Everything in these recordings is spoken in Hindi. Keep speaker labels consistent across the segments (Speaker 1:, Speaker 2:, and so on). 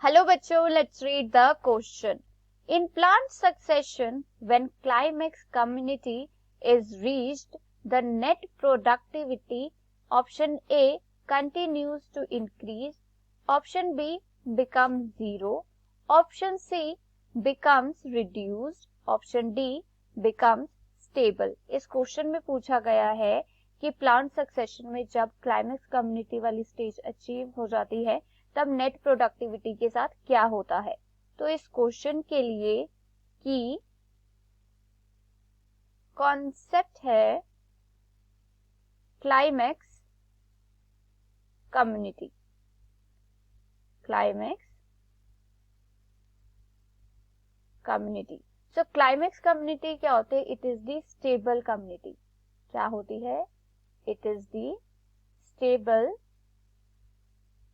Speaker 1: Hello बच्चों, let's read the question. In plant succession, when climax community is reached, the net productivity, option A, continues to increase, option B, becomes zero, option C, becomes reduced, option D, becomes stable. इस क्वेश्चन में पूछा गया है कि प्लांट सक्सेशन में जब क्लाइमेक्स कम्युनिटी वाली स्टेज अचीव हो जाती है तब नेट प्रोडक्टिविटी के साथ क्या होता है। तो इस क्वेश्चन के लिए की कॉन्सेप्ट है क्लाइमेक्स कम्युनिटी। क्लाइमेक्स कम्युनिटी, सो क्लाइमेक्स कम्युनिटी क्या होती है? It is the stable community. क्या होती है? It is the stable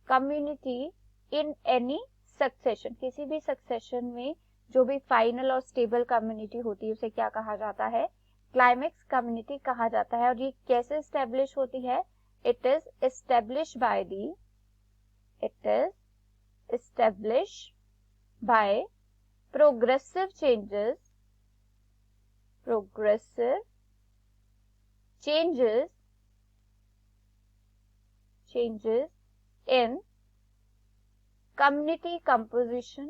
Speaker 1: community in any succession. किसी भी सक्सेशन में जो भी फाइनल और स्टेबल कम्युनिटी होती है उसे क्या कहा जाता है? क्लाइमेक्स कम्युनिटी कहा जाता है। और ये कैसे एस्टेब्लिश होती है? It is establish by progressive changes in community composition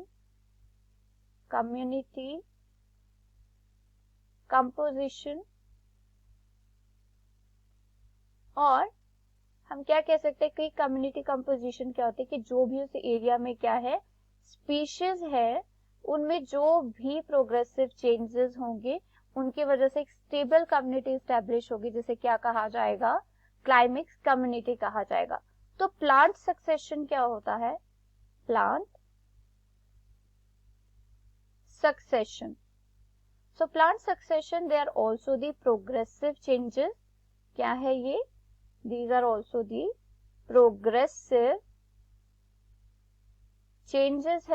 Speaker 1: और हम क्या कह सकते हैं कि कम्युनिटी कंपोजिशन क्या होती है कि जो भी उस एरिया में क्या है, स्पीशीज है, उनमें जो भी प्रोग्रेसिव चेंजेस होंगे उनकी वजह से एक स्टेबल कम्युनिटी एस्टेब्लिश होगी, जिसे क्या कहा जाएगा? क्लाइमेक्स कम्युनिटी कहा जाएगा। तो प्लांट सक्सेशन क्या होता है? Plant succession, so plant succession they are also the progressive changes. क्या है ये? These are also the progressive changes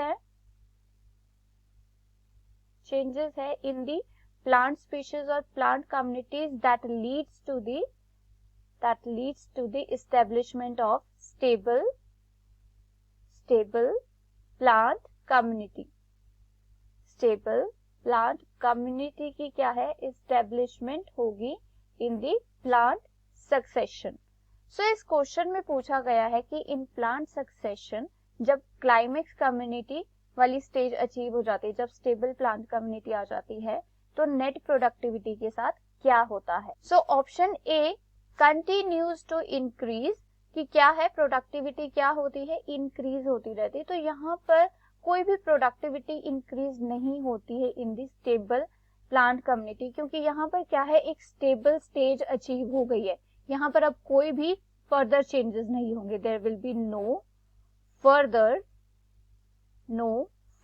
Speaker 1: है इन दी प्लांट स्पीशीज और plant communities that leads to the establishment of stable plant community। stable plant community की क्या है? establishment होगी in the plant succession। so इस क्वेश्चन में पूछा गया है कि इन प्लांट सक्सेशन जब क्लाइमेक्स कम्युनिटी वाली स्टेज अचीव हो जाती है, जब स्टेबल प्लांट कम्युनिटी आ जाती है, तो नेट प्रोडक्टिविटी के साथ क्या होता है? So option A, continues to increase, कि क्या है? प्रोडक्टिविटी क्या होती है? इंक्रीज होती रहती है। तो यहाँ पर कोई भी प्रोडक्टिविटी इंक्रीज नहीं होती है in the stable plant community, क्योंकि यहाँ पर क्या है? एक स्टेबल स्टेज अचीव हो गई है। यहाँ पर अब कोई भी फर्दर चेंजेस नहीं होंगे। There will be no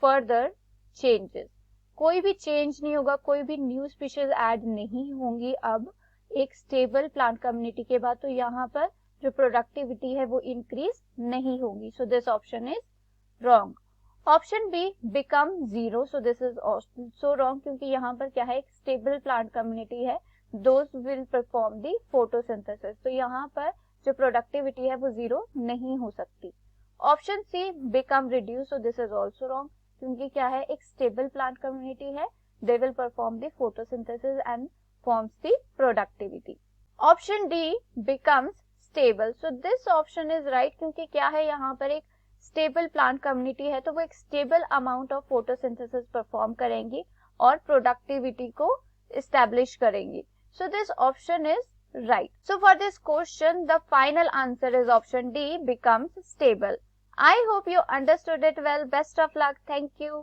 Speaker 1: further changes. कोई भी चेंज नहीं होगा, कोई भी न्यू स्पीशीज ऐड नहीं होंगी अब एक स्टेबल प्लांट कम्युनिटी के बाद। तो यहाँ पर जो प्रोडक्टिविटी है वो इंक्रीज नहीं होगी। So this option is wrong. Option B, become zero, so this is also wrong, क्योंकि यहाँ पर क्या है? एक स्टेबल प्लांट कम्युनिटी है, those will perform the photosynthesis. तो यहाँ पर जो प्रोडक्टिविटी है वो जीरो नहीं हो सकती। Option C, become reduce, so this is also wrong, क्योंकि क्या है? एक स्टेबल प्लांट कम्युनिटी है, they will perform the photosynthesis and forms the productivity. Option D, becomes stable. So this option is right, क्योंकि क्या है? यहाँ पर एक stable plant community है, तो वो एक stable amount of photosynthesis perform करेंगी और productivity को establish करेंगी. So this option is right. So for this question, the final answer is option D, becomes stable. I hope you understood it well. Best of luck. Thank you.